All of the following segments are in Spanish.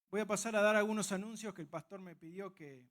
Voy a pasar a dar algunos anuncios que el pastor me pidió que...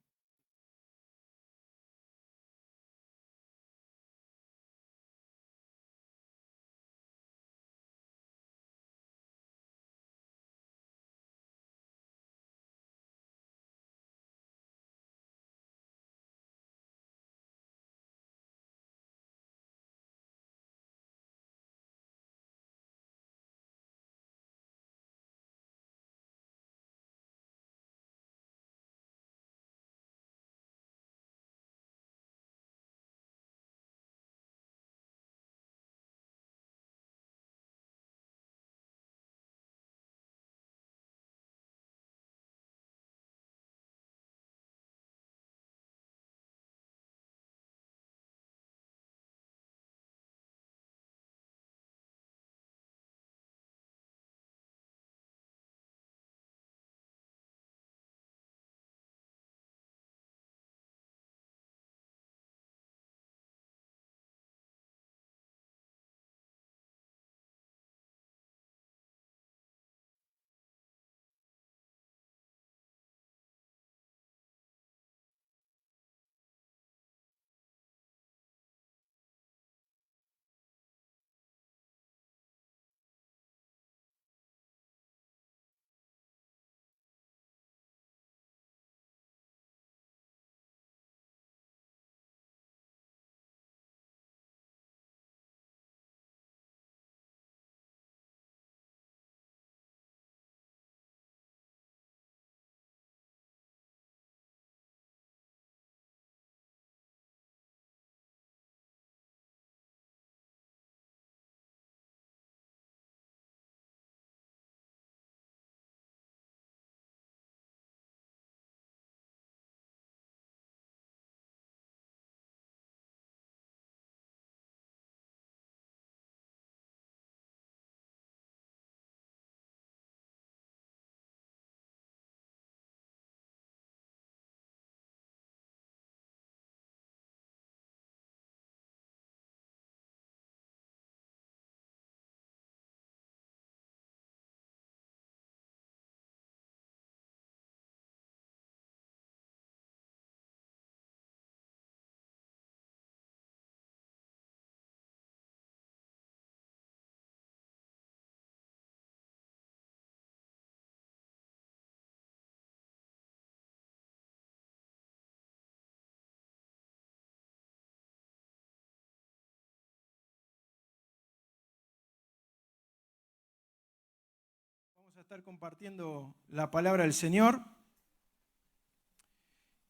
Vamos a estar compartiendo la palabra del Señor.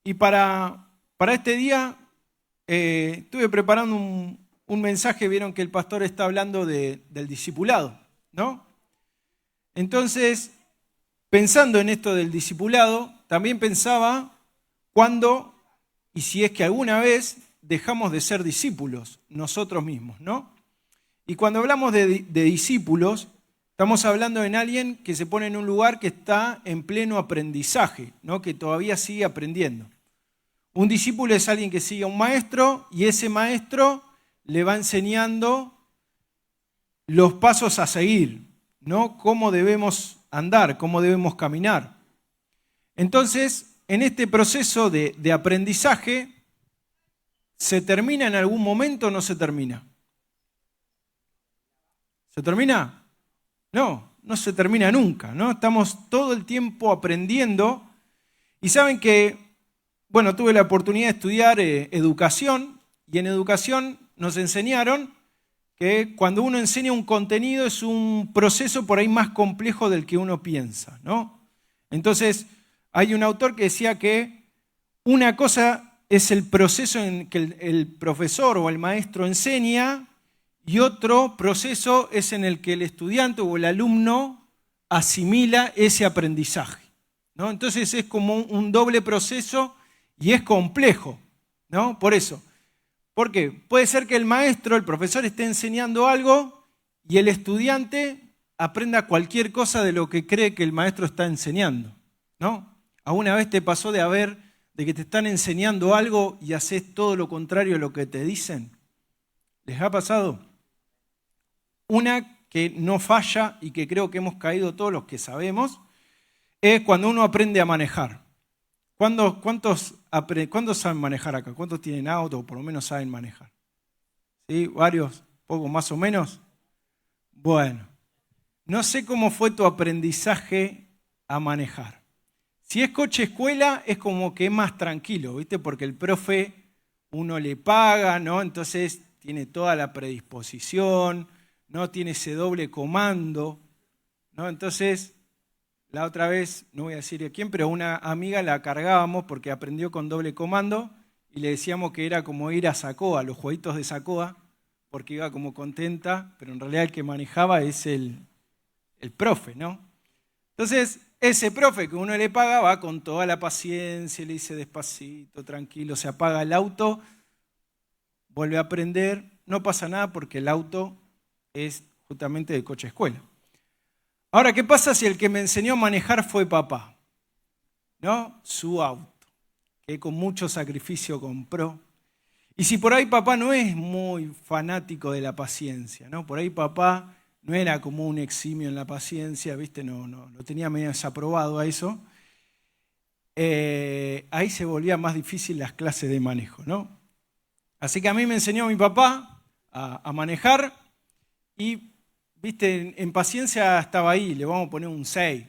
Y para este día estuve preparando un mensaje. Vieron que el pastor está hablando del discipulado, ¿no? Entonces, pensando en esto del discipulado, también pensaba cuándo y si es que alguna vez dejamos de ser discípulos nosotros mismos, ¿no? Y cuando hablamos de discípulos, estamos hablando en alguien que se pone en un lugar que está en pleno aprendizaje, ¿no? Que todavía sigue aprendiendo. Un discípulo es alguien que sigue a un maestro y ese maestro le va enseñando los pasos a seguir, ¿no? Cómo debemos andar, cómo debemos caminar. Entonces, en este proceso de aprendizaje, ¿se termina en algún momento o no se termina? ¿Se termina? No, no se termina nunca, ¿no? Estamos todo el tiempo aprendiendo y saben que, bueno, tuve la oportunidad de estudiar educación y en educación nos enseñaron que cuando uno enseña un contenido es un proceso por ahí más complejo del que uno piensa, ¿no? Entonces, hay un autor que decía que una cosa es el proceso en que el profesor o el maestro enseña y otro proceso es en el que el estudiante o el alumno asimila ese aprendizaje, ¿no? Entonces es como un doble proceso y es complejo, ¿no? Por eso. ¿Por qué? Puede ser que el maestro, el profesor esté enseñando algo y el estudiante aprenda cualquier cosa de lo que cree que el maestro está enseñando, ¿no? ¿Alguna vez te pasó de que te están enseñando algo y haces todo lo contrario a lo que te dicen? ¿Les ha pasado? Una que no falla y que creo que hemos caído todos los que sabemos es cuando uno aprende a manejar. ¿Cuántos saben manejar acá? ¿Cuántos tienen auto o por lo menos saben manejar? ¿Sí? ¿Varios? ¿Poco más o menos? Bueno, no sé cómo fue tu aprendizaje a manejar. Si es coche escuela, es como que es más tranquilo, ¿viste? Porque el profe uno le paga, ¿no? Entonces tiene toda la predisposición, no tiene ese doble comando, ¿no? Entonces, la otra vez, no voy a decir a quién, pero una amiga la cargábamos porque aprendió con doble comando y le decíamos que era como ir a Sacoa, los jueguitos de Sacoa, porque iba como contenta, pero en realidad el que manejaba es el profe, ¿no? Entonces, ese profe que uno le paga va con toda la paciencia, le dice despacito, tranquilo, se apaga el auto, vuelve a aprender, no pasa nada porque el auto es justamente de coche escuela. Ahora, ¿qué pasa si el que me enseñó a manejar fue papá? ¿No? Su auto, que con mucho sacrificio compró. Y si por ahí papá no es muy fanático de la paciencia, ¿no? Por ahí papá no era como un eximio en la paciencia, ¿viste? No, lo tenía medio desaprobado a eso. Ahí se volvía más difícil las clases de manejo, ¿no? Así que a mí me enseñó mi papá a manejar y, ¿viste? En paciencia estaba ahí, le vamos a poner un 6.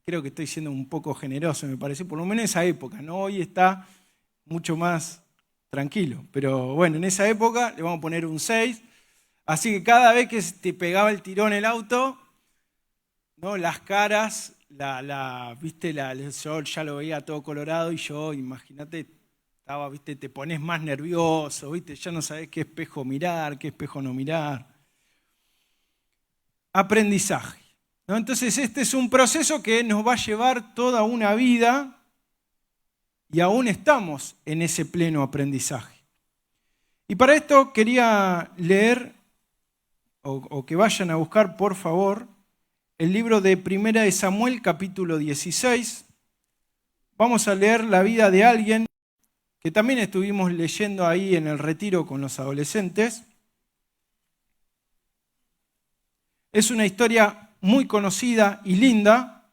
Creo que estoy siendo un poco generoso, me parece, por lo menos en esa época, ¿no? Hoy está mucho más tranquilo, pero bueno, en esa época le vamos a poner un 6. Así que cada vez que te pegaba el tirón el auto, ¿no? Las caras, ¿viste? Yo ya lo veía todo colorado y yo, imagínate, estaba, ¿viste? Te pones más nervioso, ¿viste? Ya no sabés qué espejo mirar, qué espejo no mirar. Aprendizaje, ¿no? Entonces este es un proceso que nos va a llevar toda una vida y aún estamos en ese pleno aprendizaje. Y para esto quería leer, o que vayan a buscar, por favor, el libro de Primera de Samuel, capítulo 16. Vamos a leer la vida de alguien que también estuvimos leyendo ahí en el retiro con los adolescentes. Es una historia muy conocida y linda,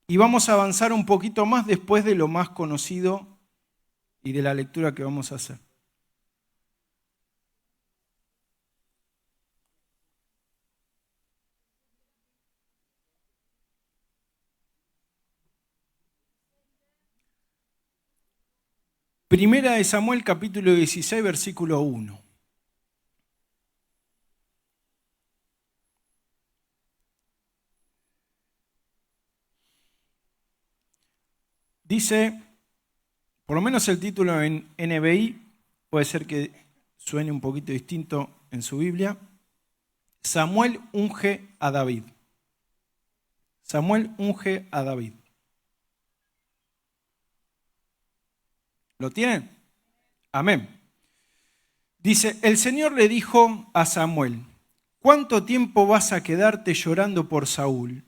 y vamos a avanzar un poquito más después de lo más conocido y de la lectura que vamos a hacer. Primera de Samuel, capítulo 16, versículo 1. Dice, por lo menos el título en NBI, puede ser que suene un poquito distinto en su Biblia, Samuel unge a David. Samuel unge a David. ¿Lo tienen? Amén. Dice, el Señor le dijo a Samuel, ¿cuánto tiempo vas a quedarte llorando por Saúl?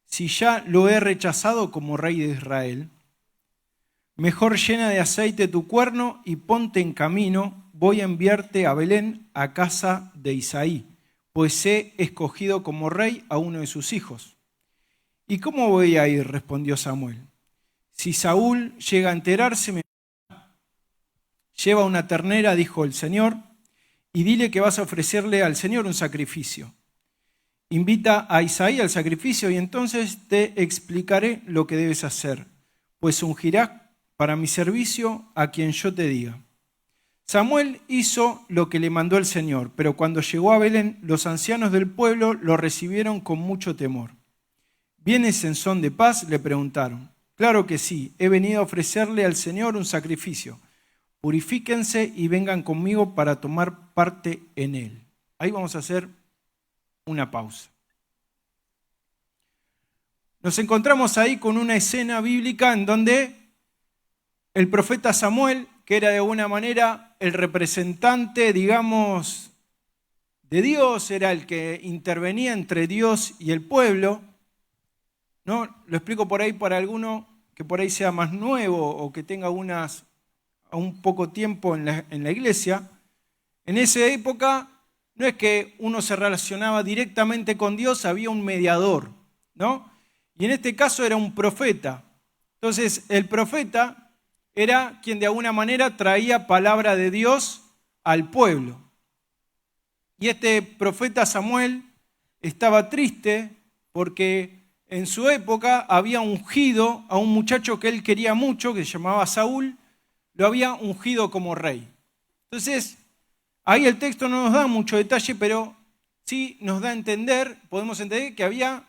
Si ya lo he rechazado como rey de Israel, mejor llena de aceite tu cuerno y ponte en camino, voy a enviarte a Belén, a casa de Isaí, pues he escogido como rey a uno de sus hijos. ¿Y cómo voy a ir?, respondió Samuel. Si Saúl llega a enterarse, me lleva una ternera, dijo el Señor, y dile que vas a ofrecerle al Señor un sacrificio. Invita a Isaí al sacrificio y entonces te explicaré lo que debes hacer, pues ungirás para mi servicio a quien yo te diga. Samuel hizo lo que le mandó el Señor, pero cuando llegó a Belén, los ancianos del pueblo lo recibieron con mucho temor. ¿Vienes en son de paz?, le preguntaron. Claro que sí, he venido a ofrecerle al Señor un sacrificio. Purifíquense y vengan conmigo para tomar parte en él. Ahí vamos a hacer una pausa. Nos encontramos ahí con una escena bíblica en donde el profeta Samuel, que era de alguna manera el representante, digamos, de Dios, era el que intervenía entre Dios y el pueblo, ¿no? Lo explico por ahí para alguno que por ahí sea más nuevo o que tenga un poco tiempo en la iglesia. En esa época no es que uno se relacionaba directamente con Dios, había un mediador, ¿no? y en este caso era un profeta. Entonces el profeta era quien de alguna manera traía palabra de Dios al pueblo. Y este profeta Samuel estaba triste porque en su época había ungido a un muchacho que él quería mucho, que se llamaba Saúl, lo había ungido como rey. Entonces, ahí el texto no nos da mucho detalle, pero sí nos da a entender, podemos entender que había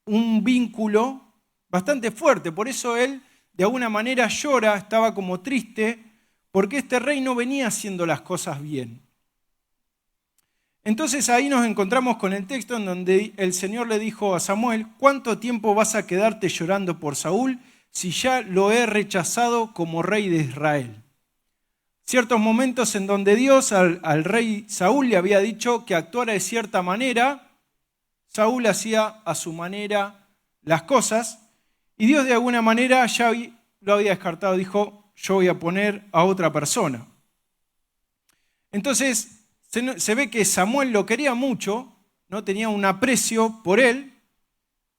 un vínculo bastante fuerte. Por eso él de alguna manera llora, estaba como triste, porque este rey no venía haciendo las cosas bien. Entonces ahí nos encontramos con el texto en donde el Señor le dijo a Samuel: ¿cuánto tiempo vas a quedarte llorando por Saúl si ya lo he rechazado como rey de Israel? Ciertos momentos en donde Dios al rey Saúl le había dicho que actuara de cierta manera, Saúl hacía a su manera las cosas, y Dios de alguna manera ya lo había descartado, dijo: yo voy a poner a otra persona. Entonces se ve que Samuel lo quería mucho, ¿no? Tenía un aprecio por él,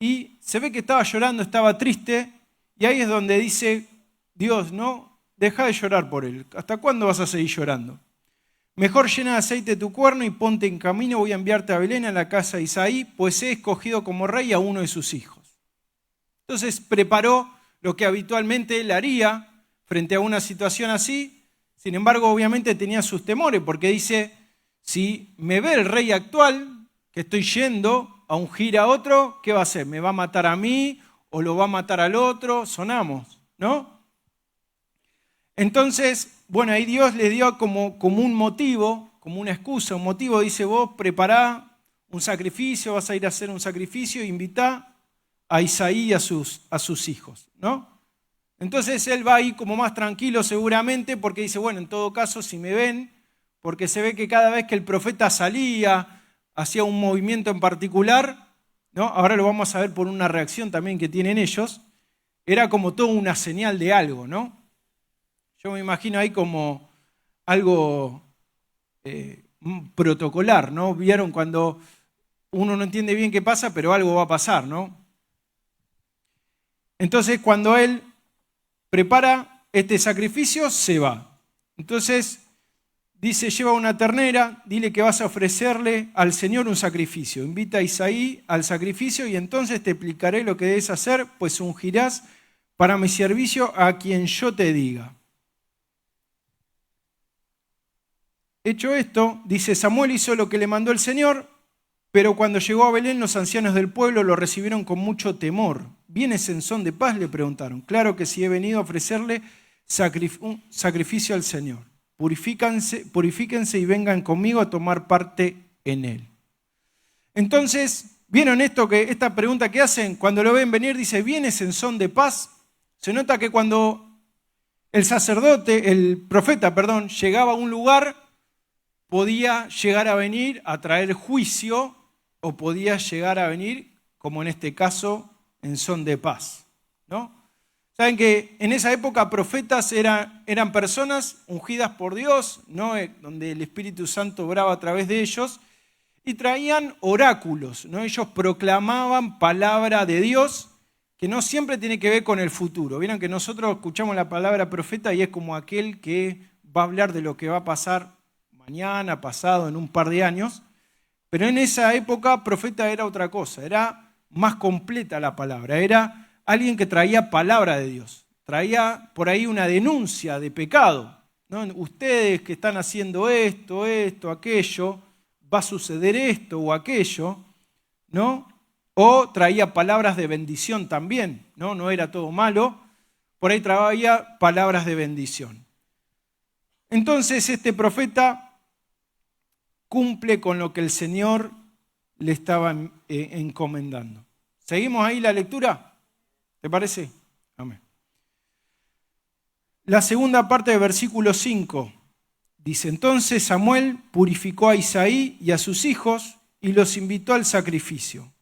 y se ve que estaba llorando, estaba triste, y ahí es donde dice Dios: no, deja de llorar por él. ¿Hasta cuándo vas a seguir llorando? Mejor llena de aceite tu cuerno y ponte en camino, voy a enviarte a Belén, a la casa de Isaí, pues he escogido como rey a uno de sus hijos. Entonces preparó lo que habitualmente él haría frente a una situación así. Sin embargo, obviamente tenía sus temores, porque dice: si me ve el rey actual, que estoy yendo a ungir a otro, ¿qué va a hacer? ¿Me va a matar a mí o lo va a matar al otro? Sonamos, ¿no? Entonces, bueno, ahí Dios le dio como un motivo, como una excusa, un motivo. Dice: vos prepará un sacrificio, vas a ir a hacer un sacrificio e invitá a Isaí y a sus hijos, ¿no? Entonces él va ahí como más tranquilo seguramente, porque dice: bueno, en todo caso, si me ven, porque se ve que cada vez que el profeta salía, hacía un movimiento en particular, ¿no? Ahora lo vamos a ver por una reacción también que tienen ellos, era como toda una señal de algo, ¿no? Yo me imagino ahí como algo protocolar, ¿no? Vieron cuando uno no entiende bien qué pasa, pero algo va a pasar, ¿no? Entonces, cuando él prepara este sacrificio, se va. Entonces dice: lleva una ternera, dile que vas a ofrecerle al Señor un sacrificio. Invita a Isaí al sacrificio y entonces te explicaré lo que debes hacer, pues ungirás para mi servicio a quien yo te diga. Hecho esto, dice: Samuel hizo lo que le mandó el Señor, pero cuando llegó a Belén los ancianos del pueblo lo recibieron con mucho temor. ¿Vienes en son de paz?, le preguntaron. Claro que sí, he venido a ofrecerle un sacrificio al Señor. Purifíquense y vengan conmigo a tomar parte en él. Entonces, ¿vieron esta pregunta que hacen? Cuando lo ven venir, dice: ¿vienes en son de paz? Se nota que cuando el profeta, llegaba a un lugar, podía llegar a venir a traer juicio o podía llegar a venir, como en este caso, en son de paz, ¿no? Saben que en esa época profetas eran personas ungidas por Dios, ¿no? Donde el Espíritu Santo obraba a través de ellos, y traían oráculos, ¿no? Ellos proclamaban palabra de Dios que no siempre tiene que ver con el futuro. Vieron que nosotros escuchamos la palabra profeta y es como aquel que va a hablar de lo que va a pasar mañana, pasado, en un par de años, pero en esa época profeta era otra cosa, era más completa la palabra, era alguien que traía palabra de Dios, traía por ahí una denuncia de pecado, ¿no? Ustedes que están haciendo esto, aquello, va a suceder esto o aquello, ¿no? O traía palabras de bendición también, ¿no? No era todo malo, por ahí traía palabras de bendición. Entonces este profeta cumple con lo que el Señor le estaba encomendando. ¿Seguimos ahí la lectura? ¿Te parece? Amén. La segunda parte del versículo 5 dice: entonces Samuel purificó a Isaí y a sus hijos y los invitó al sacrificio.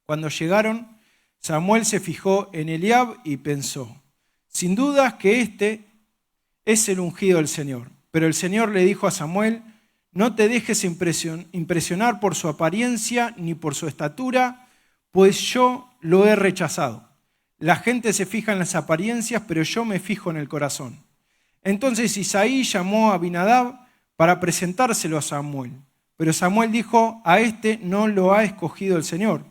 Cuando llegaron, Samuel se fijó en Eliab y pensó: sin duda que este es el ungido del Señor. Pero el Señor le dijo a Samuel: no te dejes impresionar por su apariencia ni por su estatura, pues yo lo he rechazado. La gente se fija en las apariencias, pero yo me fijo en el corazón. Entonces Isaí llamó a Abinadab para presentárselo a Samuel. Pero Samuel dijo, a este no lo ha escogido el Señor.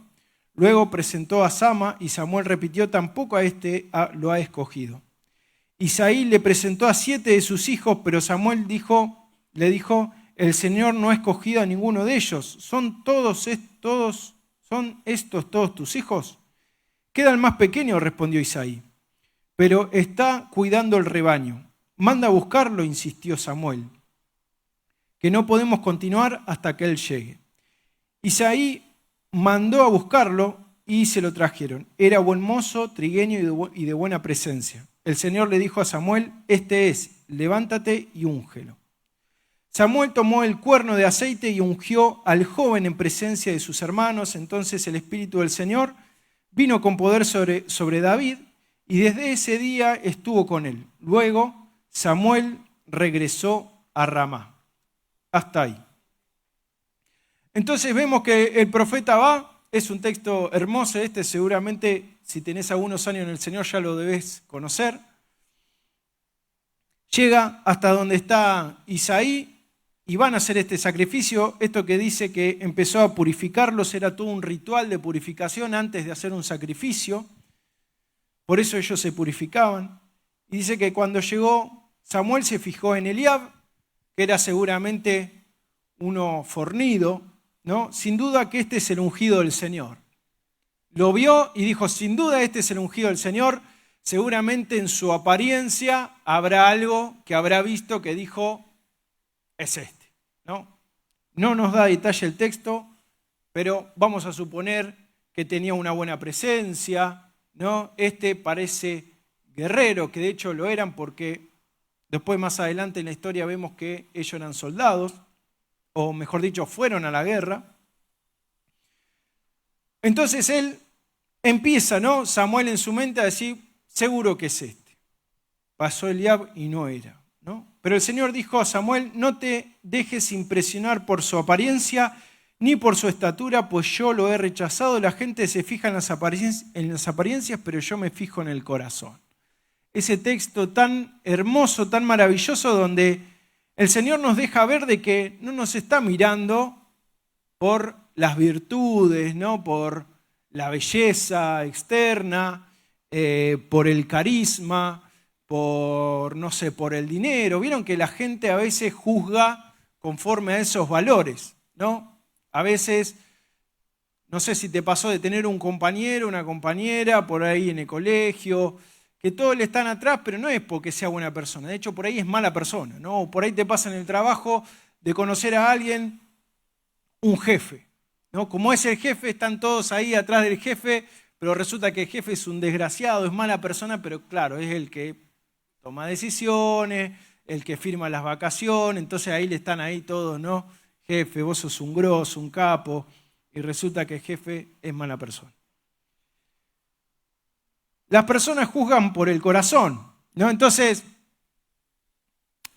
Luego presentó a Sama y Samuel repitió, tampoco a este lo ha escogido. Isaí le presentó a 7 de sus hijos, pero Samuel le dijo, el Señor no ha escogido a ninguno de ellos. ¿Son estos todos tus hijos? Queda el más pequeño, respondió Isaí, pero está cuidando el rebaño. Manda a buscarlo, insistió Samuel, que no podemos continuar hasta que él llegue. Isaí mandó a buscarlo y se lo trajeron. Era buen mozo, trigueño y de buena presencia. El Señor le dijo a Samuel, este es, levántate y úngelo. Samuel tomó el cuerno de aceite y ungió al joven en presencia de sus hermanos. Entonces el Espíritu del Señor vino con poder sobre David y desde ese día estuvo con él. Luego Samuel regresó a Ramá. Hasta ahí. Entonces vemos que el profeta va, es un texto hermoso, seguramente si tenés algunos años en el Señor ya lo debés conocer. Llega hasta donde está Isaí y van a hacer este sacrificio. Esto que dice que empezó a purificarlos era todo un ritual de purificación antes de hacer un sacrificio. Por eso ellos se purificaban. Y dice que cuando llegó Samuel se fijó en Eliab, que era seguramente uno fornido, ¿no? Sin duda que este es el ungido del Señor. Lo vio y dijo, sin duda este es el ungido del Señor. Seguramente en su apariencia habrá algo que habrá visto que dijo, es este, ¿no? No nos da detalle el texto, pero vamos a suponer que tenía una buena presencia, ¿no? Este parece guerrero, que de hecho lo eran porque después más adelante en la historia vemos que ellos eran soldados, o mejor dicho, fueron a la guerra. Entonces él empieza, ¿no? Samuel en su mente a decir, seguro que es este. Pasó Eliab y no era, ¿no? Pero el Señor dijo a Samuel, no te dejes impresionar por su apariencia ni por su estatura, pues yo lo he rechazado. La gente se fija en las apariencias, pero yo me fijo en el corazón. Ese texto tan hermoso, tan maravilloso, donde el Señor nos deja ver de que no nos está mirando por las virtudes, ¿no? Por la belleza externa, por el carisma, por el dinero. Vieron que la gente a veces juzga conforme a esos valores, ¿no? A veces, no sé si te pasó de tener un compañero, una compañera por ahí en el colegio, que todos le están atrás, pero no es porque sea buena persona. De hecho, por ahí es mala persona, ¿no? Por ahí te pasa en el trabajo de conocer a alguien, un jefe, ¿no? Como es el jefe, están todos ahí atrás del jefe, pero resulta que el jefe es un desgraciado, es mala persona, pero claro, es el que toma decisiones, el que firma las vacaciones, entonces ahí le están ahí todos, ¿no? Jefe, vos sos un grosso, un capo, y resulta que el jefe es mala persona. Las personas juzgan por el corazón, ¿no? Entonces,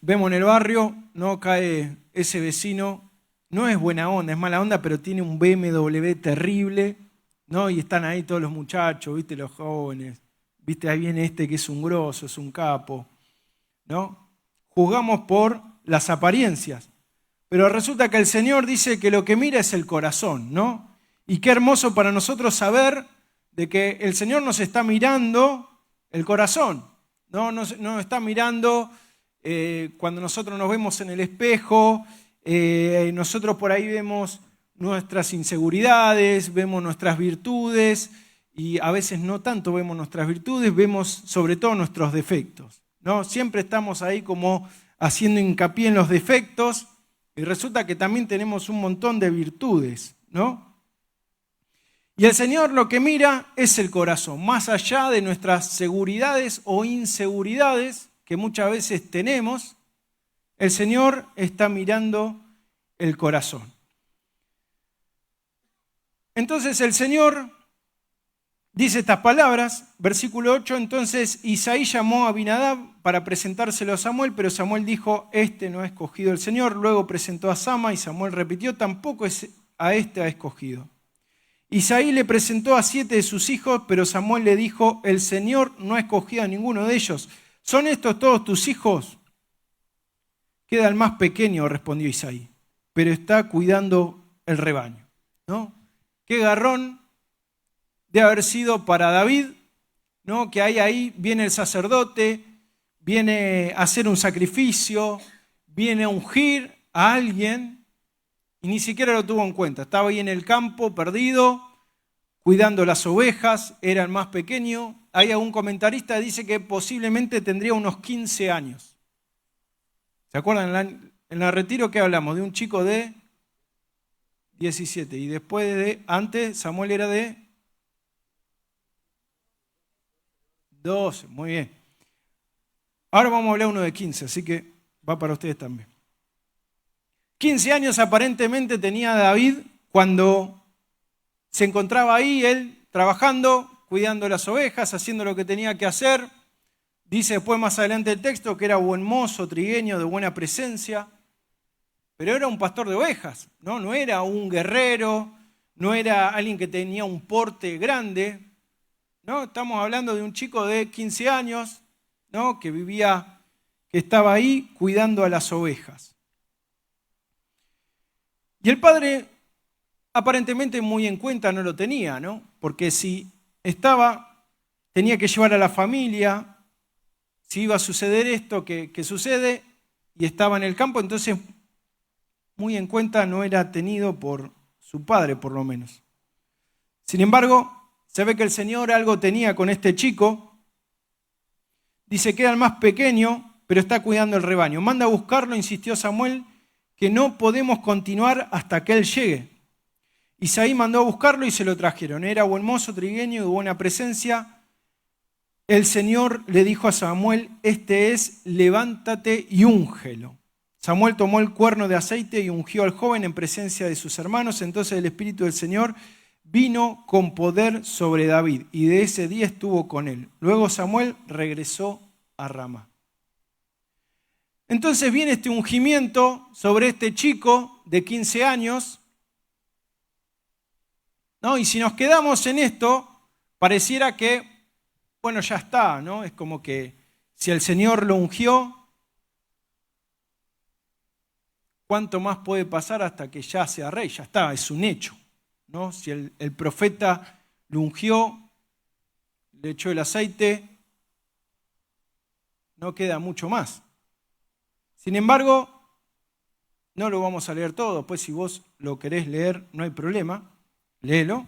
vemos en el barrio, ¿no? Cae ese vecino, no es buena onda, es mala onda, pero tiene un BMW terrible, ¿no? Y están ahí todos los muchachos, ¿viste? Los jóvenes, ¿viste? Ahí viene este que es un grosso, es un capo, ¿no? Juzgamos por las apariencias, pero resulta que el Señor dice que lo que mira es el corazón, ¿no? Y qué hermoso para nosotros saber de que el Señor nos está mirando el corazón, ¿no? Nos está mirando cuando nosotros nos vemos en el espejo, nosotros por ahí vemos nuestras inseguridades, vemos nuestras virtudes y a veces no tanto vemos nuestras virtudes, vemos sobre todo nuestros defectos, ¿no? Siempre estamos ahí como haciendo hincapié en los defectos y resulta que también tenemos un montón de virtudes, ¿no? Y el Señor lo que mira es el corazón, más allá de nuestras seguridades o inseguridades que muchas veces tenemos, el Señor está mirando el corazón. Entonces el Señor dice estas palabras, versículo 8, entonces Isaí llamó a Abinadab para presentárselo a Samuel, pero Samuel dijo, este no ha escogido el Señor. Luego presentó a Sama y Samuel repitió, tampoco a este ha escogido. Isaí le presentó a 7 de sus hijos, pero Samuel le dijo, el Señor no ha escogido a ninguno de ellos. ¿Son estos todos tus hijos? Queda el más pequeño, respondió Isaí, pero está cuidando el rebaño, ¿no? Qué garrón de haber sido para David, ¿no? Que ahí viene el sacerdote, viene a hacer un sacrificio, viene a ungir a alguien y ni siquiera lo tuvo en cuenta. Estaba ahí en el campo, perdido, cuidando las ovejas, era el más pequeño. Hay algún comentarista que dice que posiblemente tendría unos 15 años. ¿Se acuerdan? En el retiro que hablamos de un chico de 17 y después antes Samuel era de 12, muy bien. Ahora vamos a hablar uno de 15, así que va para ustedes también. 15 años aparentemente tenía David cuando se encontraba ahí, él trabajando, cuidando las ovejas, haciendo lo que tenía que hacer. Dice después más adelante el texto que era buen mozo, trigueño, de buena presencia, pero era un pastor de ovejas, ¿no? No era un guerrero, no era alguien que tenía un porte grande, ¿no? Estamos hablando de un chico de 15 años, ¿no? Que estaba ahí cuidando a las ovejas. Y el padre aparentemente muy en cuenta no lo tenía, ¿no? Porque si tenía que llevar a la familia, si iba a suceder esto que sucede, y estaba en el campo, entonces muy en cuenta no era tenido por su padre, por lo menos. Sin embargo, se ve que el Señor algo tenía con este chico. Dice que era el más pequeño, pero está cuidando el rebaño. Manda a buscarlo, insistió Samuel, que no podemos continuar hasta que él llegue. Isaí mandó a buscarlo y se lo trajeron. Era buen mozo, trigueño y de buena presencia. El Señor le dijo a Samuel, este es, levántate y úngelo. Samuel tomó el cuerno de aceite y ungió al joven en presencia de sus hermanos. Entonces el Espíritu del Señor vino con poder sobre David y de ese día estuvo con él. Luego Samuel regresó a Ramá. Entonces viene este ungimiento sobre este chico de 15 años, ¿no? Y si nos quedamos en esto, pareciera que, bueno, ya está, ¿no? Es como que si el Señor lo ungió, ¿cuánto más puede pasar hasta que ya sea rey? Ya está, es un hecho, ¿no? Si el profeta lo ungió, le echó el aceite, no queda mucho más. Sin embargo, no lo vamos a leer todo, pues si vos lo querés leer, no hay problema, léelo.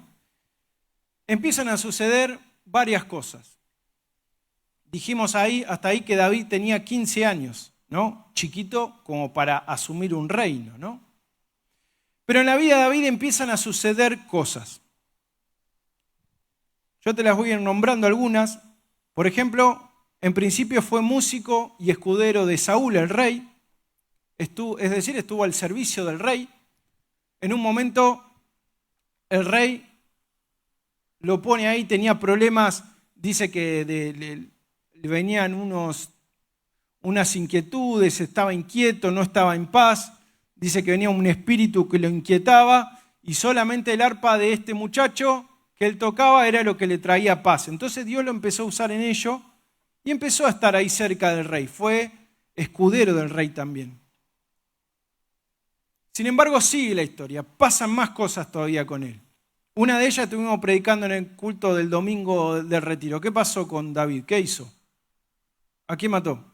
Empiezan a suceder varias cosas. Dijimos hasta ahí que David tenía 15 años, ¿no? Chiquito como para asumir un reino, ¿no? Pero en la vida de David empiezan a suceder cosas. Yo te las voy a ir nombrando algunas. Por ejemplo, en principio fue músico y escudero de Saúl, el rey. Estuvo al servicio del rey. En un momento, el rey lo pone ahí, tenía problemas, dice que le venían unas inquietudes, estaba inquieto, no estaba en paz. Dice que venía un espíritu que lo inquietaba y solamente el arpa de este muchacho que él tocaba era lo que le traía paz. Entonces Dios lo empezó a usar en ello y empezó a estar ahí cerca del rey. Fue escudero del rey también. Sin embargo, sigue la historia. Pasan más cosas todavía con él. Una de ellas estuvimos predicando en el culto del domingo del retiro. ¿Qué pasó con David? ¿Qué hizo? ¿A quién mató?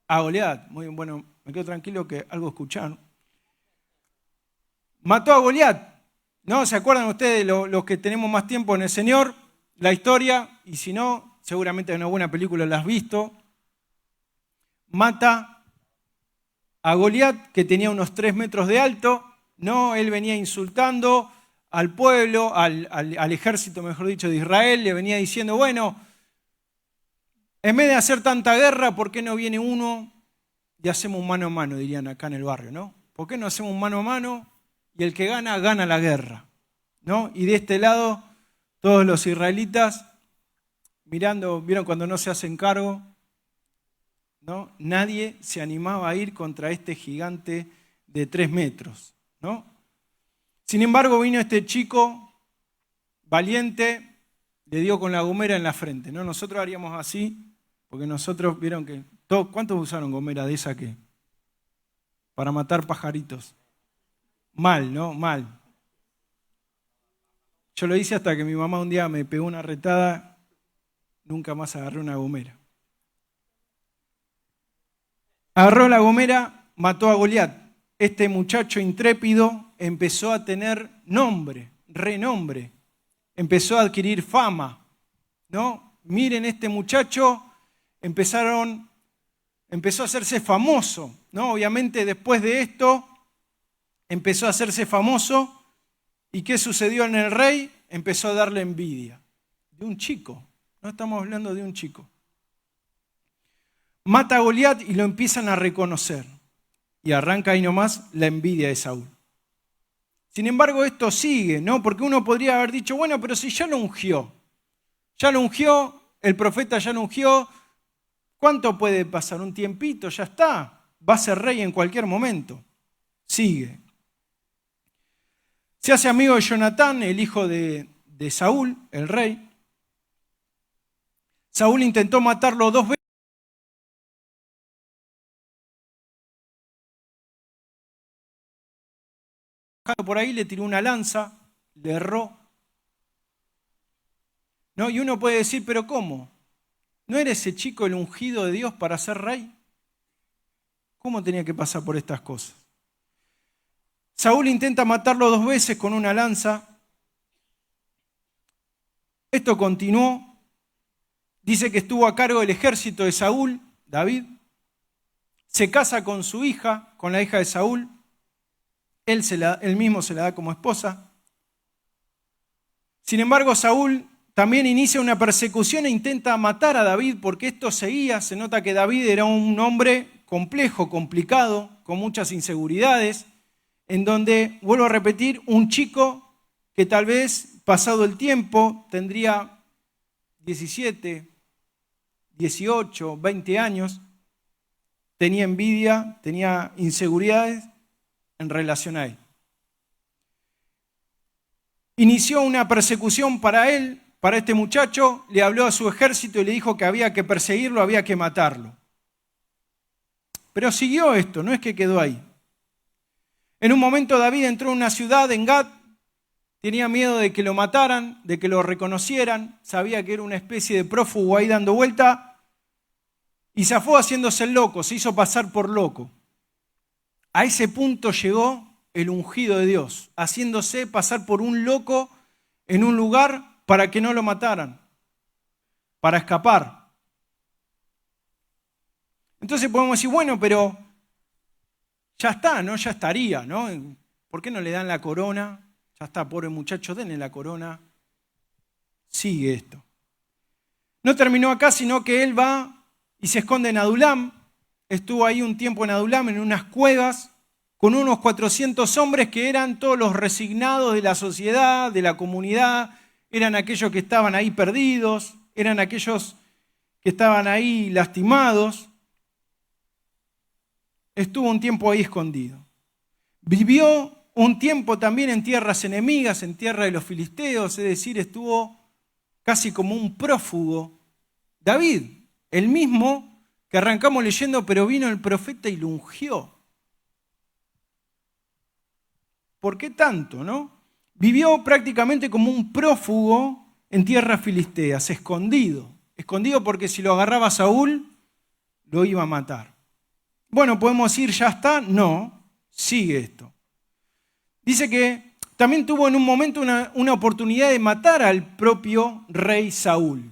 A Goliat. Muy bien, bueno, me quedo tranquilo que algo escucharon. Mató a Goliat. ¿No? ¿Se acuerdan ustedes, los que tenemos más tiempo en el Señor? La historia, y si no, seguramente en una buena película la has visto. Mata a Goliat, que tenía unos 3 metros de alto. ¿No? Él venía insultando al pueblo, al ejército, mejor dicho, de Israel. Le venía diciendo, bueno, en vez de hacer tanta guerra, ¿por qué no viene uno y hacemos un mano a mano? Dirían acá en el barrio, ¿no? ¿Por qué no hacemos un mano a mano? Y el que gana, gana la guerra, ¿no? Y de este lado, todos los israelitas mirando, ¿vieron cuando no se hacen cargo? ¿No? Nadie se animaba a ir contra este gigante de 3 metros, ¿no? Sin embargo, vino este chico valiente, le dio con la gomera en la frente, ¿no? Nosotros haríamos así, porque nosotros vieron que... ¿Cuántos usaron gomera de esa que? Para matar pajaritos. Mal, ¿no? Mal. Yo lo hice hasta que mi mamá un día me pegó una retada, nunca más agarré una gomera. Agarró la gomera, mató a Goliat. Este muchacho intrépido empezó a tener nombre, renombre, empezó a adquirir fama, ¿no? Miren, este muchacho empezó a hacerse famoso, ¿no? Obviamente después de esto empezó a hacerse famoso. ¿Y qué sucedió en el rey? Empezó a darle envidia. De un chico, no estamos hablando de un chico. Mata a Goliat y lo empiezan a reconocer. Y arranca ahí nomás la envidia de Saúl. Sin embargo, esto sigue, ¿no? Porque uno podría haber dicho, bueno, pero si ya lo ungió, el profeta ya lo ungió, ¿cuánto puede pasar? Un tiempito, ya está. Va a ser rey en cualquier momento. Sigue. Se hace amigo de Jonatán, el hijo de Saúl, el rey. Saúl intentó matarlo 2 veces. Por ahí le tiró una lanza, le erró. ¿No? Y uno puede decir, ¿pero cómo? ¿No era ese chico el ungido de Dios para ser rey? ¿Cómo tenía que pasar por estas cosas? Saúl intenta matarlo 2 veces con una lanza. Esto continuó. Dice que estuvo a cargo del ejército de Saúl, David. Se casa con su hija, con la hija de Saúl. Él mismo se la da como esposa. Sin embargo, Saúl también inicia una persecución e intenta matar a David porque esto seguía. Se nota que David era un hombre complejo, complicado, con muchas inseguridades, en donde, vuelvo a repetir, un chico que tal vez, pasado el tiempo, tendría 17, 18, 20 años, tenía envidia, tenía inseguridades en relación a él. Inició una persecución para él, para este muchacho, le habló a su ejército y le dijo que había que perseguirlo, había que matarlo. Pero siguió esto, no es que quedó ahí. En un momento David entró en una ciudad, en Gat, tenía miedo de que lo mataran, de que lo reconocieran, sabía que era una especie de prófugo ahí dando vuelta, y zafó haciéndose el loco, se hizo pasar por loco. A ese punto llegó el ungido de Dios, haciéndose pasar por un loco en un lugar para que no lo mataran, para escapar. Entonces podemos decir, bueno, pero ya está, ¿no? Ya estaría, ¿no? ¿Por qué no le dan la corona? Ya está, pobre muchacho, denle la corona. Sigue esto. No terminó acá, sino que él va y se esconde en Adulam. Estuvo ahí un tiempo en Adulam, en unas cuevas, con unos 400 hombres que eran todos los resignados de la sociedad, de la comunidad, eran aquellos que estaban ahí perdidos, eran aquellos que estaban ahí lastimados. Estuvo un tiempo ahí escondido. Vivió un tiempo también en tierras enemigas, en tierra de los filisteos, es decir, estuvo casi como un prófugo. David, el mismo que arrancamos leyendo, pero vino el profeta y lo ungió. ¿Por qué tanto, no? Vivió prácticamente como un prófugo en tierras filisteas, escondido. Escondido porque si lo agarraba Saúl, lo iba a matar. Bueno, ¿podemos decir ya está? No, sigue esto. Dice que también tuvo en un momento una oportunidad de matar al propio rey Saúl,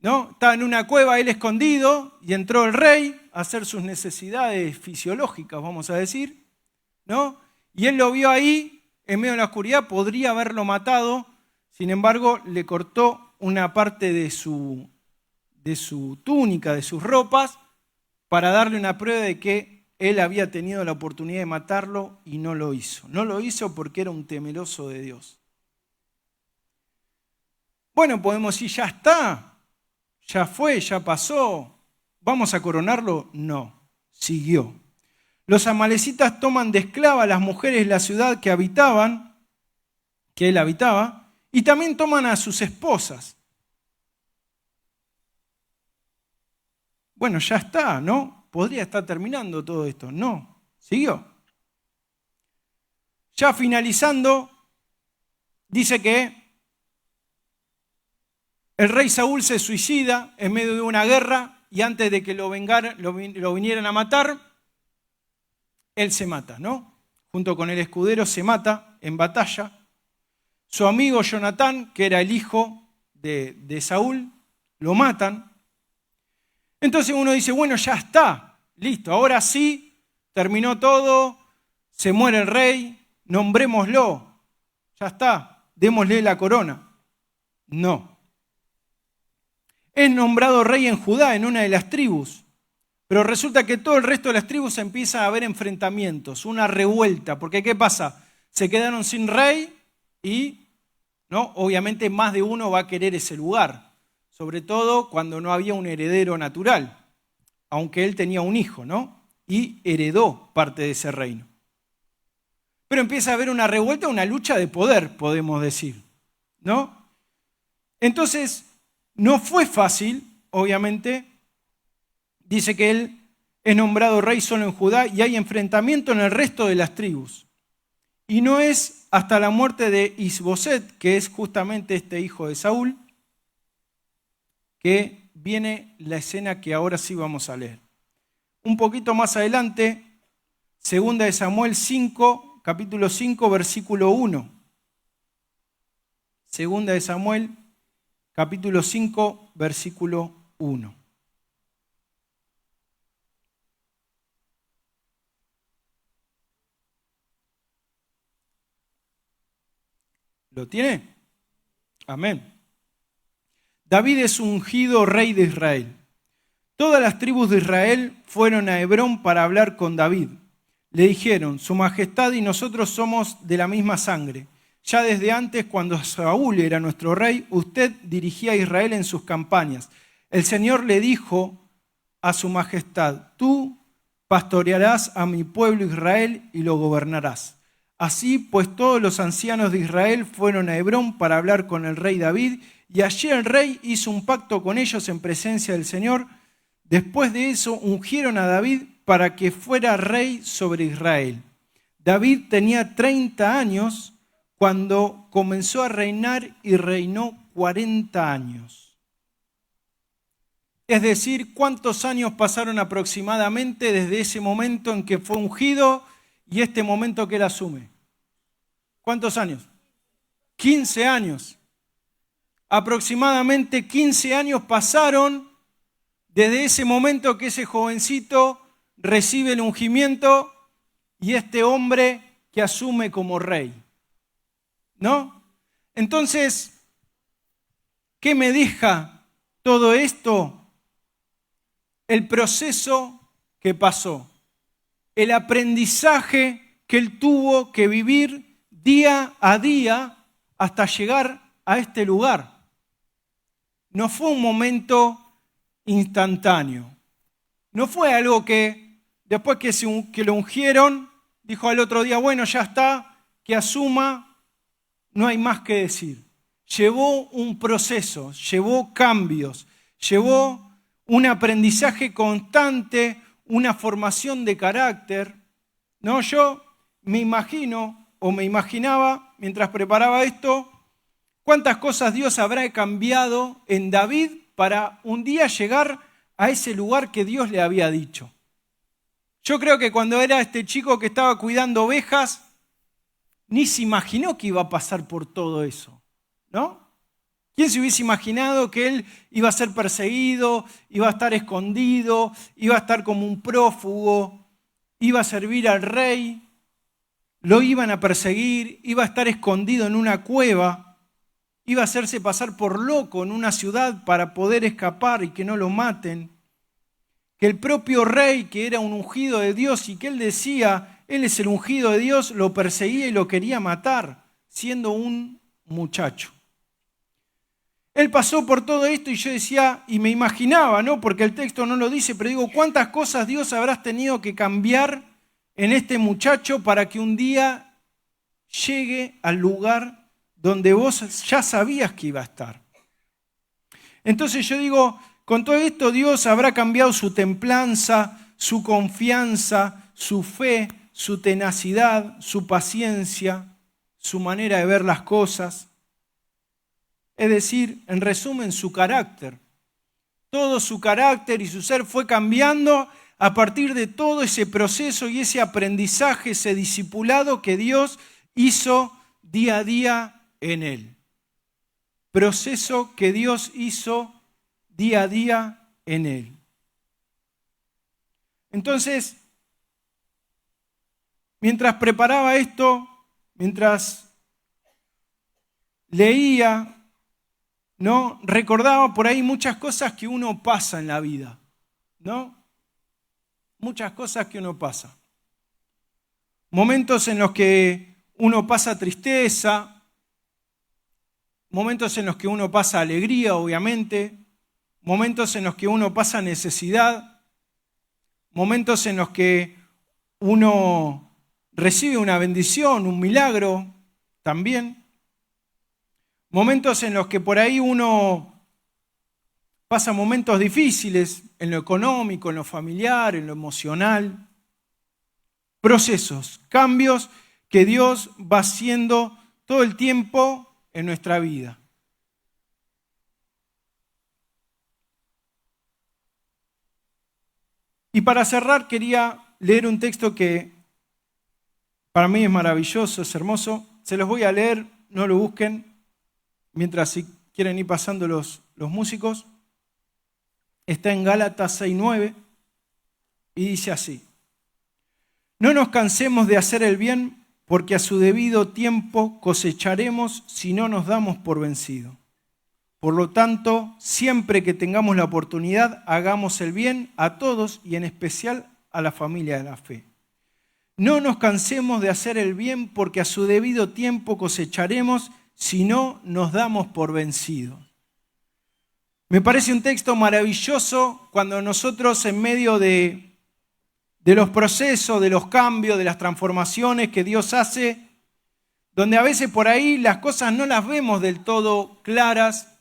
¿no? Estaba en una cueva él escondido y entró el rey a hacer sus necesidades fisiológicas, vamos a decir, ¿no? Y él lo vio ahí, en medio de la oscuridad, podría haberlo matado, sin embargo, le cortó una parte de su túnica, de sus ropas, para darle una prueba de que él había tenido la oportunidad de matarlo y no lo hizo. No lo hizo porque era un temeroso de Dios. Bueno, podemos decir, ya está, ya fue, ya pasó, ¿vamos a coronarlo? No, siguió. Los amalecitas toman de esclava a las mujeres de la ciudad que él habitaba, Y también toman a sus esposas. Bueno, ya está, ¿no? Podría estar terminando todo esto. No, siguió. Ya finalizando, dice que el rey Saúl se suicida en medio de una guerra y antes de que lo vinieran a matar, él se mata, ¿no? Junto con el escudero se mata en batalla. Su amigo Jonatán, que era el hijo de Saúl, lo matan. Entonces uno dice, bueno, ya está, listo, ahora sí, terminó todo, se muere el rey, nombrémoslo, ya está, démosle la corona. No. Es nombrado rey en Judá, en una de las tribus, pero resulta que todo el resto de las tribus empieza a haber enfrentamientos, una revuelta, porque ¿qué pasa? Se quedaron sin rey y, ¿no? Obviamente más de uno va a querer ese lugar, sobre todo cuando no había un heredero natural, aunque él tenía un hijo, ¿no? Y heredó parte de ese reino. Pero empieza a haber una revuelta, una lucha de poder, podemos decir, ¿no? Entonces, no fue fácil, obviamente. Dice que él es nombrado rey solo en Judá y hay enfrentamiento en el resto de las tribus. Y no es hasta la muerte de Isboset, que es justamente este hijo de Saúl, que viene la escena que ahora sí vamos a leer. Un poquito más adelante, 2 de Samuel 5, capítulo 5, versículo 1. 2 de Samuel, capítulo 5, versículo 1. ¿Lo tiene? Amén. David es ungido rey de Israel. Todas las tribus de Israel fueron a Hebrón para hablar con David. Le dijeron, Su Majestad y nosotros somos de la misma sangre. Ya desde antes, cuando Saúl era nuestro rey, usted dirigía a Israel en sus campañas. El Señor le dijo a Su Majestad, tú pastorearás a mi pueblo Israel y lo gobernarás. Así pues todos los ancianos de Israel fueron a Hebrón para hablar con el rey David, y allí el rey hizo un pacto con ellos en presencia del Señor. Después de eso ungieron a David para que fuera rey sobre Israel. David tenía 30 años cuando comenzó a reinar y reinó 40 años. Es decir, ¿cuántos años pasaron aproximadamente desde ese momento en que fue ungido y este momento que él asume? ¿Cuántos años? 15 años. Aproximadamente 15 años pasaron desde ese momento que ese jovencito recibe el ungimiento y este hombre que asume como rey. ¿No? Entonces, ¿qué me deja todo esto? El proceso que pasó, el aprendizaje que él tuvo que vivir día a día hasta llegar a este lugar. No fue un momento instantáneo. No fue algo que después que lo ungieron, dijo al otro día, bueno, ya está, que asuma, no hay más que decir. Llevó un proceso, llevó cambios, llevó un aprendizaje constante, una formación de carácter. ¿No? Yo me imagino o me imaginaba mientras preparaba esto, cuántas cosas Dios habrá cambiado en David para un día llegar a ese lugar que Dios le había dicho. Yo creo que cuando era este chico que estaba cuidando ovejas, ni se imaginó que iba a pasar por todo eso, ¿no? ¿Quién se hubiese imaginado que él iba a ser perseguido, iba a estar escondido, iba a estar como un prófugo, iba a servir al rey, lo iban a perseguir, iba a estar escondido en una cueva, iba a hacerse pasar por loco en una ciudad para poder escapar y que no lo maten? Que el propio rey, que era un ungido de Dios y que él decía, él es el ungido de Dios, lo perseguía y lo quería matar, siendo un muchacho. Él pasó por todo esto y yo decía, y me imaginaba, ¿no? Porque el texto no lo dice, pero digo, ¿cuántas cosas Dios habrás tenido que cambiar en este muchacho para que un día llegue al lugar donde vos ya sabías que iba a estar. Entonces yo digo, con todo esto Dios habrá cambiado su templanza, su confianza, su fe, su tenacidad, su paciencia, su manera de ver las cosas. Es decir, en resumen, su carácter. Todo su carácter y su ser fue cambiando a partir de todo ese proceso y ese aprendizaje, ese discipulado que Dios hizo día a día en él. Proceso que Dios hizo día a día en él. Entonces, mientras preparaba esto, mientras leía, ¿no? Recordaba por ahí muchas cosas que uno pasa en la vida, ¿no? Muchas cosas que uno pasa. Momentos en los que uno pasa tristeza, momentos en los que uno pasa alegría, obviamente, momentos en los que uno pasa necesidad, momentos en los que uno recibe una bendición, un milagro también. Momentos en los que por ahí uno pasa momentos difíciles en lo económico, en lo familiar, en lo emocional. Procesos, cambios que Dios va haciendo todo el tiempo en nuestra vida. Y para cerrar quería leer un texto que para mí es maravilloso, es hermoso. Se los voy a leer, no lo busquen. Mientras si quieren ir pasando los músicos, está en Gálatas 6:9 y dice así: no nos cansemos de hacer el bien, porque a su debido tiempo cosecharemos si no nos damos por vencidos. Por lo tanto, siempre que tengamos la oportunidad, hagamos el bien a todos y en especial a la familia de la fe. No nos cansemos de hacer el bien, porque a su debido tiempo cosecharemos si no nos damos por vencidos. Me parece un texto maravilloso cuando nosotros en medio de los procesos, de los cambios, de las transformaciones que Dios hace, donde a veces por ahí las cosas no las vemos del todo claras,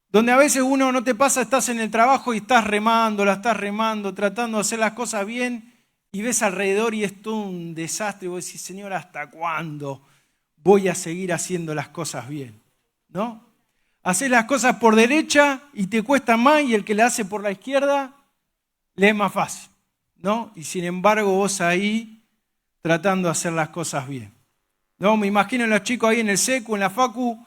donde a veces uno no te pasa, estás en el trabajo y estás remando, tratando de hacer las cosas bien y ves alrededor y es todo un desastre y vos decís, Señor, ¿hasta cuándo voy a seguir haciendo las cosas bien? ¿No? Haces las cosas por derecha y te cuesta más y el que la hace por la izquierda le es más fácil, ¿no? Y sin embargo vos ahí tratando de hacer las cosas bien, ¿no? Me imagino a los chicos ahí en el secu, en la facu,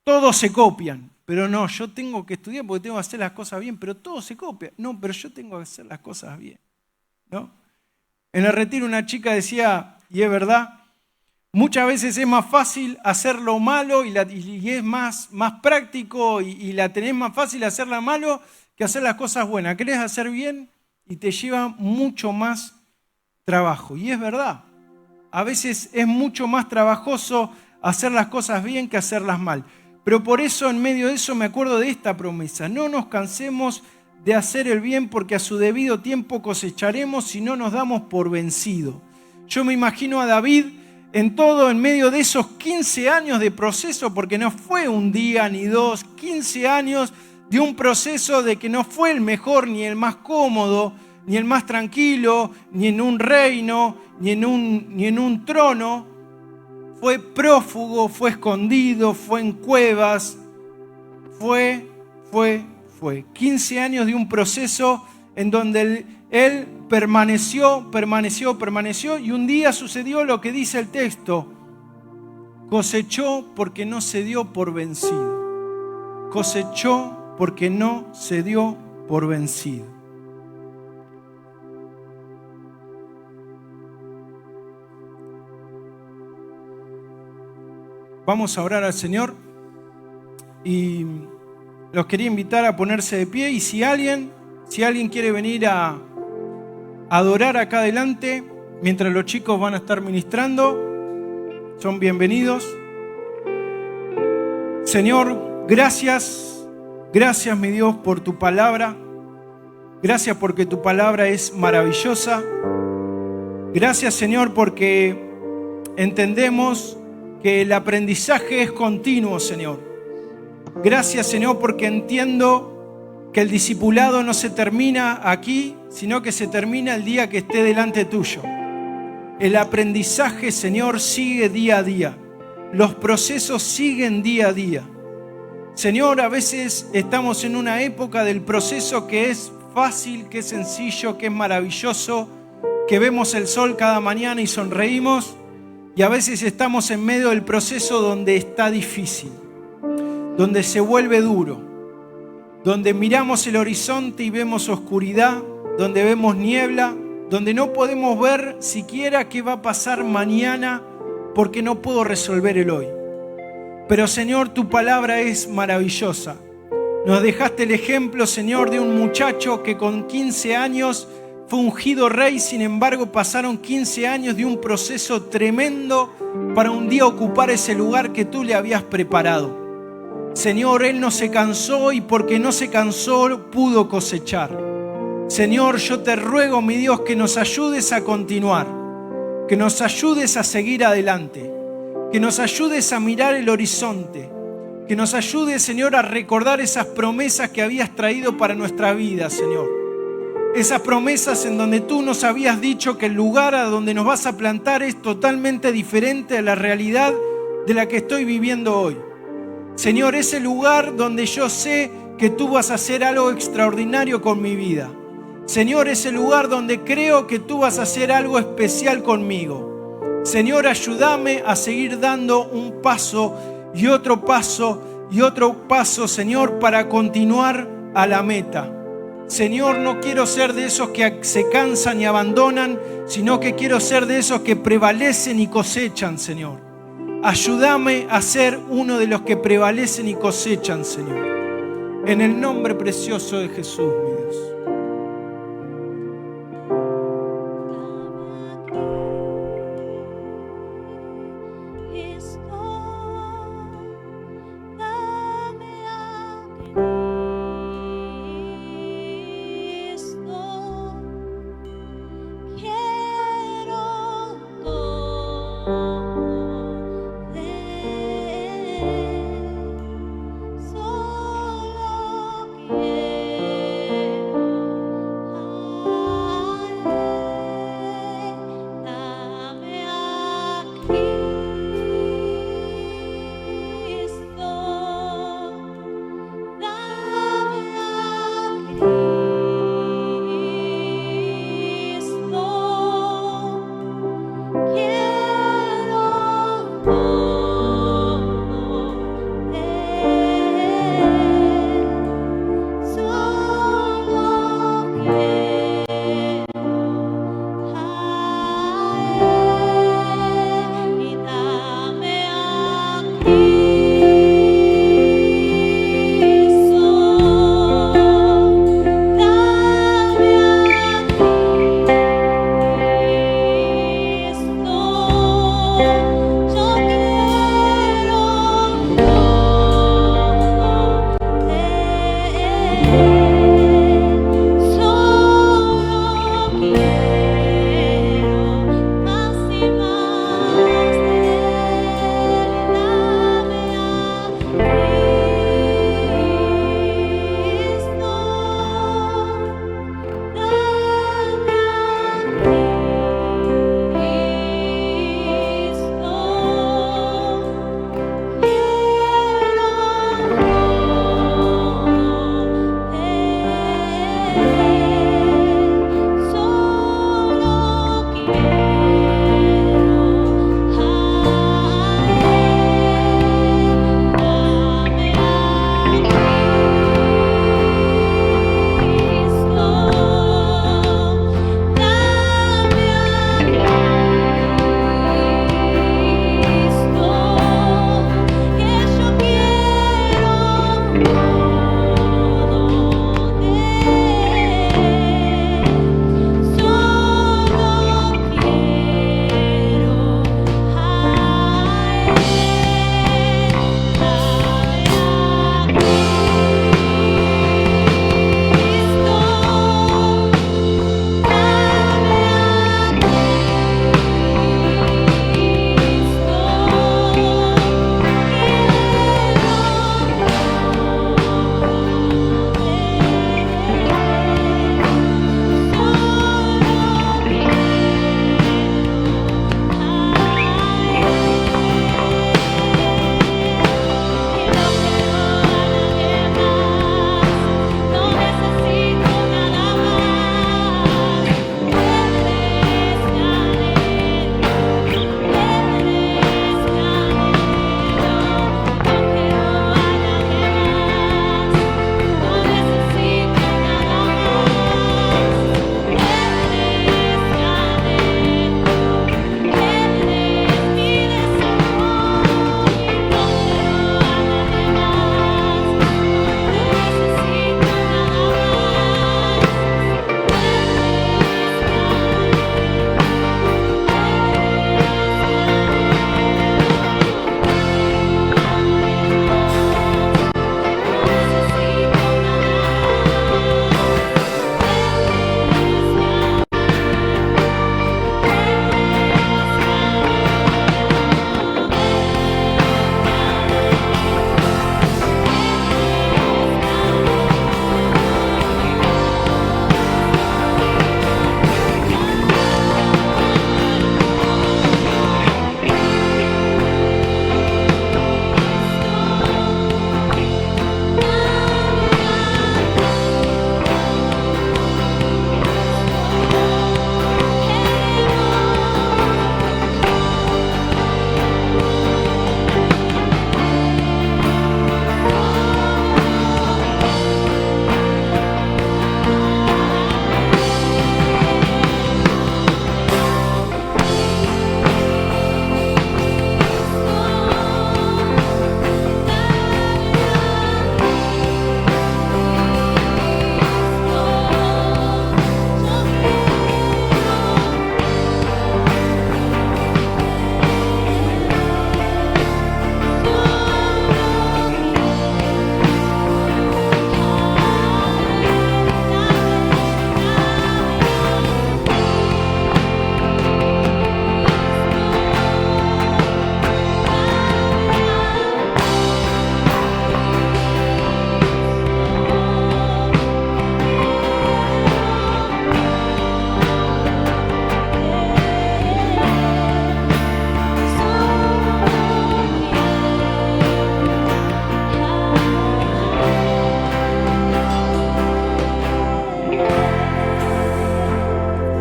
todos se copian, pero no, yo tengo que estudiar porque tengo que hacer las cosas bien, pero todos se copian, no, pero yo tengo que hacer las cosas bien, ¿no? En el retiro una chica decía, y es verdad, muchas veces es más fácil hacer lo malo y es más práctico y la tenés más fácil hacerla malo que hacer las cosas buenas. Querés hacer bien y te lleva mucho más trabajo. Y es verdad, a veces es mucho más trabajoso hacer las cosas bien que hacerlas mal. Pero por eso, en medio de eso, me acuerdo de esta promesa. No nos cansemos de hacer el bien, porque a su debido tiempo cosecharemos si no nos damos por vencidos. Yo me imagino a David en medio de esos 15 años de proceso, porque no fue un día ni dos, 15 años de un proceso de que no fue el mejor, ni el más cómodo, ni el más tranquilo, ni en un reino, ni en un trono. Fue prófugo, fue escondido, fue en cuevas, fue 15 años de un proceso en donde él permaneció y un día sucedió lo que dice el texto: cosechó porque no se dio por vencido. Cosechó porque no se dio por vencido. Vamos a orar al Señor y los quería invitar a ponerse de pie, y si alguien quiere venir a adorar acá adelante mientras los chicos van a estar ministrando, son bienvenidos. Señor, gracias mi Dios por tu palabra. Gracias porque tu palabra es maravillosa. Gracias, Señor, porque entendemos que el aprendizaje es continuo, Señor. Gracias, Señor, porque entiendo que el discipulado no se termina aquí, sino que se termina el día que esté delante tuyo. El aprendizaje, Señor, sigue día a día. Los procesos siguen día a día. Señor, a veces estamos en una época del proceso que es fácil, que es sencillo, que es maravilloso, que vemos el sol cada mañana y sonreímos, y a veces estamos en medio del proceso donde está difícil, donde se vuelve duro, donde miramos el horizonte y vemos oscuridad, donde vemos niebla, donde no podemos ver siquiera qué va a pasar mañana porque no puedo resolver el hoy. Pero Señor, tu palabra es maravillosa. Nos dejaste el ejemplo, Señor, de un muchacho que con 15 años fue ungido rey, sin embargo pasaron 15 años de un proceso tremendo para un día ocupar ese lugar que tú le habías preparado. Señor, él no se cansó y porque no se cansó pudo cosechar. Señor, yo te ruego, mi Dios, que nos ayudes a continuar, que nos ayudes a seguir adelante, que nos ayudes a mirar el horizonte, que nos ayudes, Señor, a recordar esas promesas que habías traído para nuestra vida, Señor. Esas promesas en donde tú nos habías dicho que el lugar a donde nos vas a plantar es totalmente diferente a la realidad de la que estoy viviendo hoy. Señor, ese lugar donde yo sé que tú vas a hacer algo extraordinario con mi vida. Señor, ese lugar donde creo que tú vas a hacer algo especial conmigo. Señor, ayúdame a seguir dando un paso y otro paso y otro paso, Señor, para continuar a la meta. Señor, no quiero ser de esos que se cansan y abandonan, sino que quiero ser de esos que prevalecen y cosechan, Señor. Ayúdame a ser uno de los que prevalecen y cosechan, Señor. En el nombre precioso de Jesús, mi Dios.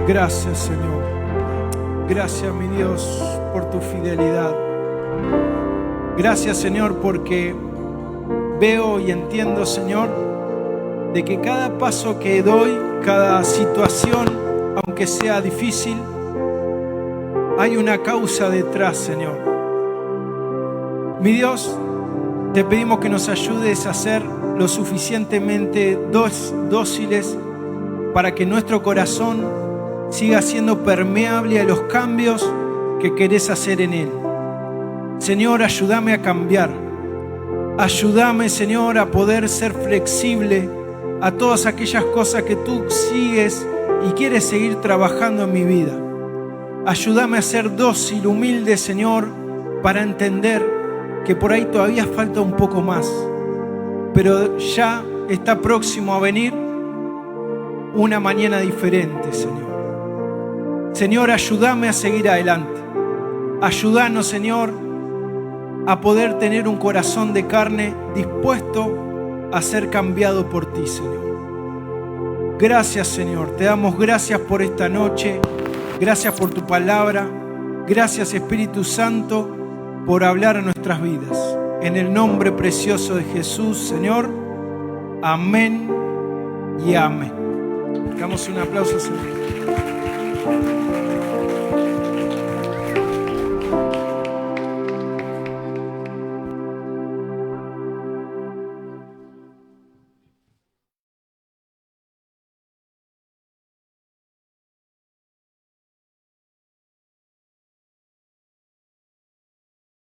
Gracias, Señor. Gracias, mi Dios, por tu fidelidad. Gracias, Señor, porque veo y entiendo, Señor, de que cada paso que doy, cada situación, aunque sea difícil, hay una causa detrás, Señor. Mi Dios, te pedimos que nos ayudes a ser lo suficientemente dóciles para que nuestro corazón siga siendo permeable a los cambios que querés hacer en él. Señor, ayúdame a cambiar. Ayúdame, Señor, a poder ser flexible a todas aquellas cosas que tú sigues y quieres seguir trabajando en mi vida. Ayúdame a ser dócil, humilde, Señor, para entender que por ahí todavía falta un poco más, pero ya está próximo a venir una mañana diferente, Señor. Señor, ayúdame a seguir adelante. Ayúdanos, Señor, a poder tener un corazón de carne dispuesto a ser cambiado por ti, Señor. Gracias, Señor. Te damos gracias por esta noche. Gracias por tu palabra. Gracias, Espíritu Santo, por hablar a nuestras vidas. En el nombre precioso de Jesús, Señor. Amén y amén. Damos un aplauso, Señor.